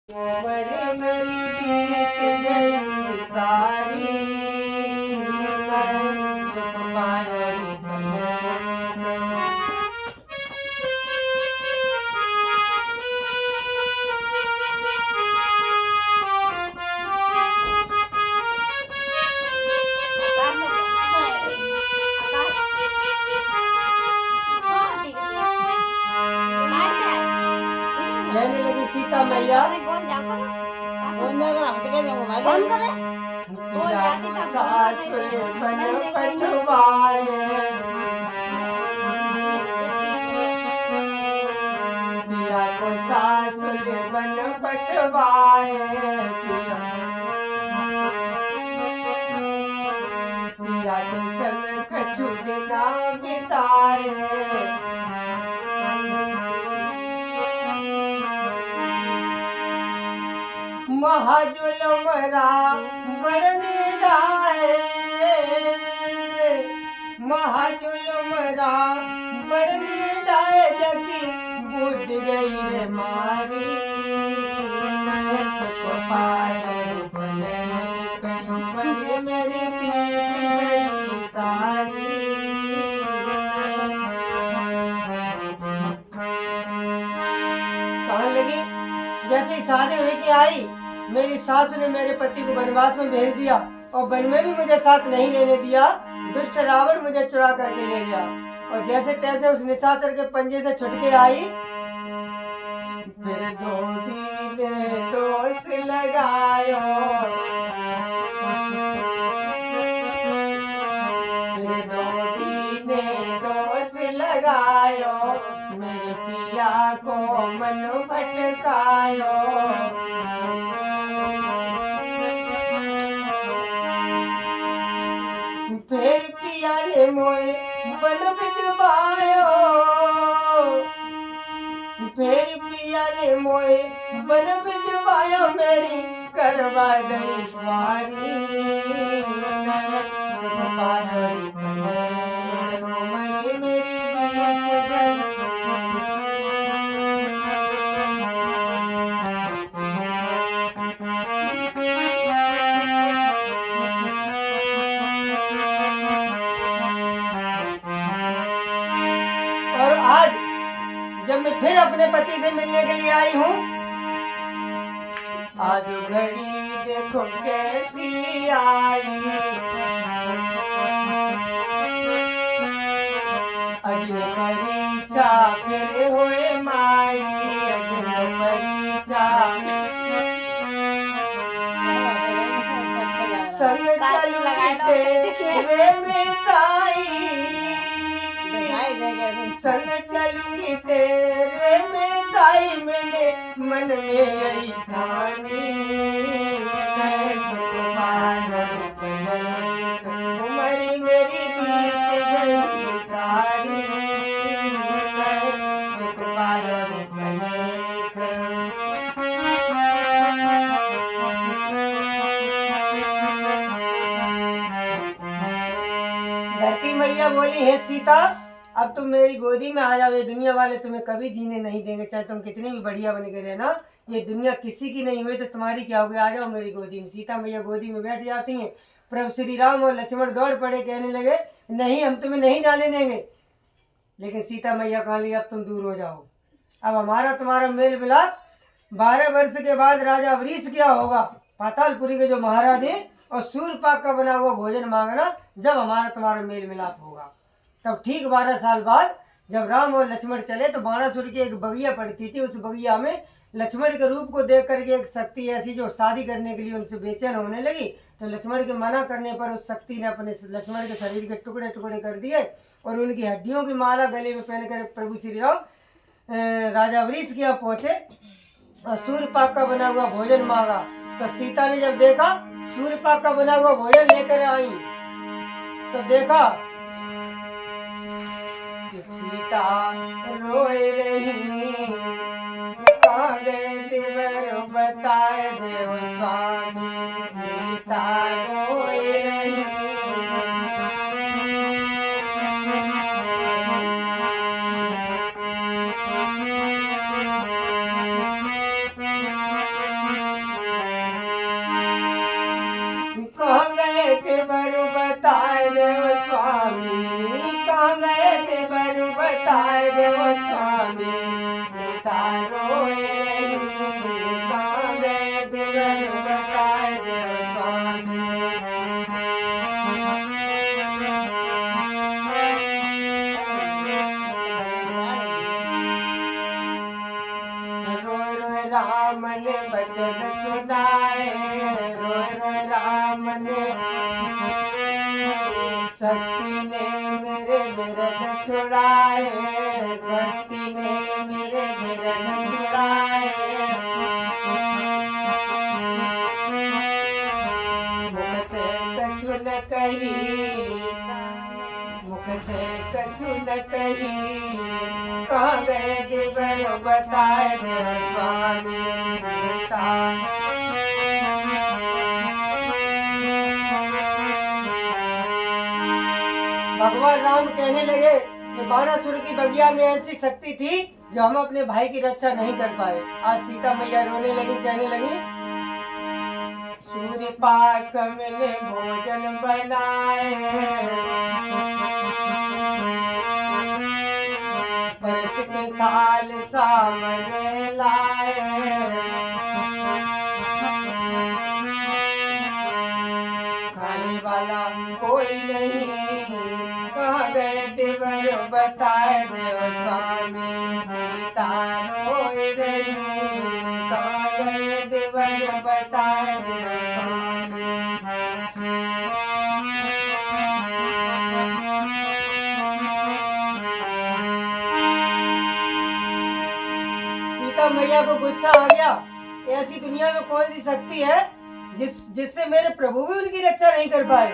मेरी मेरी बीत गई सारी, मैं सुख पाया कहने लगी सीता मैया पिया को सासुर बन पटवाए, पिया को सासुर बन पटवाए, पिया के संग कछु दिना बिताए। महाजुलम रावण डाए, महाजुलम रावण डाए, जगी बुद्ध गई रे मारी, मैं सुख पाया मेरी मेरी बीत गई सारी। कहने लगी जैसे शादी हुई कि आई, मेरी सास ने मेरे पति को वनवास में भेज दिया और वन में भी मुझे साथ नहीं लेने दिया। दुष्ट रावण मुझे चुरा करके ले गया और जैसे तैसे उस निशाचर के पंजे से छुट के आई। फिर धोबी ने दोष लगायो, फिर धोबी ने दोष लगायो, मेरे पिया को मन भटकायो। फिर पिया ने मोए बन भिजवायो, फिर पिया ने मोए बन भिजवायो, मेरी करवा दई स्वारी, मैं सुख पायो मेरी मेरी बीत गई। जब मैं फिर अपने पति से मिलने के लिए आई हूँ, आज घड़ी देखो कैसी आई, अग्नि परीक्षा फिर हुए माई, अग्नि परीक्षा संग चलूंगी तेरे में ताई, संग चलूंगी तेरे में ताई, मैंने मन में यही ठानी, मैं सुख पाया उमरी मेरी बीत गई सारी, मैं सुख पाया धरती मैया बोली, हे सीता अब तुम मेरी गोदी में आ जाओ, ये दुनिया वाले तुम्हें कभी जीने नहीं देंगे, चाहे तुम कितनी भी बढ़िया बन के रहना, ये दुनिया किसी की नहीं हुई तो तुम्हारी क्या होगी, आ जाओ मेरी गोदी में। सीता मैया गोदी में बैठ जाती हैं। प्रभु श्री राम और लक्ष्मण दौड़ पड़े, कहने लगे नहीं हम तुम्हें नहीं जाने देंगे। लेकिन सीता मैया कहने लगी अब तुम दूर हो जाओ, अब हमारा तुम्हारा मेल मिलाप 12 वर्ष के बाद राजा वृष क्या होगा, पातालपुरी के जो महाराज है, और सूर्यपाक का बना हुआ भोजन मांगना, जब हमारा तुम्हारा मेल मिलाप होगा। तब ठीक 12 साल बाद जब राम और लक्ष्मण चले तो बाणासुर की एक बगिया पड़ती थी। उस बगिया में लक्ष्मण के रूप को देख करके एक शक्ति ऐसी जो शादी करने के लिए उनसे बेचैन होने लगी, तो लक्ष्मण के मना करने पर उस शक्ति ने अपने लक्ष्मण के शरीर के टुकड़े टुकड़े कर दिए और उनकी हड्डियों की माला गले में पहनकर प्रभु श्री राम राजा वृष के यहाँ पहुँचे और सूर्यपाक का बना हुआ भोजन मांगा। तो सीता ने जब देखा सूर्यपाक का बना हुआ भोजन लेकर आई तो देखा सीता रोए रही, कांदे दिवर बताए देव स्वामी, सीता रोए रही। ने वचन सुनाए, रोए रोए राम ने शक्ति ने मेरे विरन छुड़ाए, शक्ति ने मेरे विरन छुड़ाए। मुख से कछु न कही, मुख से कछु न कही, कहाँ गए दिव्य बताए दे स्वामी सीता। भगवान राम कहने लगे कि बाणासुर की बगिया में ऐसी शक्ति थी जो हम अपने भाई की रक्षा नहीं कर पाए। आज सीता मैया रोने लगी, कहने लगी, सूर्य पाक मैंने भोजन बनाए, परस के थाल सामने लाए, खाने वाला कोई नहीं, कहाँ गए देवर बताए देव स्वामी सीता रोए रही, कहाँ गए देवर बताए देव स्वामी। सीता मैया को गुस्सा आ गया, ऐसी दुनिया में कौन सी शक्ति है जिससे मेरे प्रभु भी उनकी रक्षा नहीं कर पाए।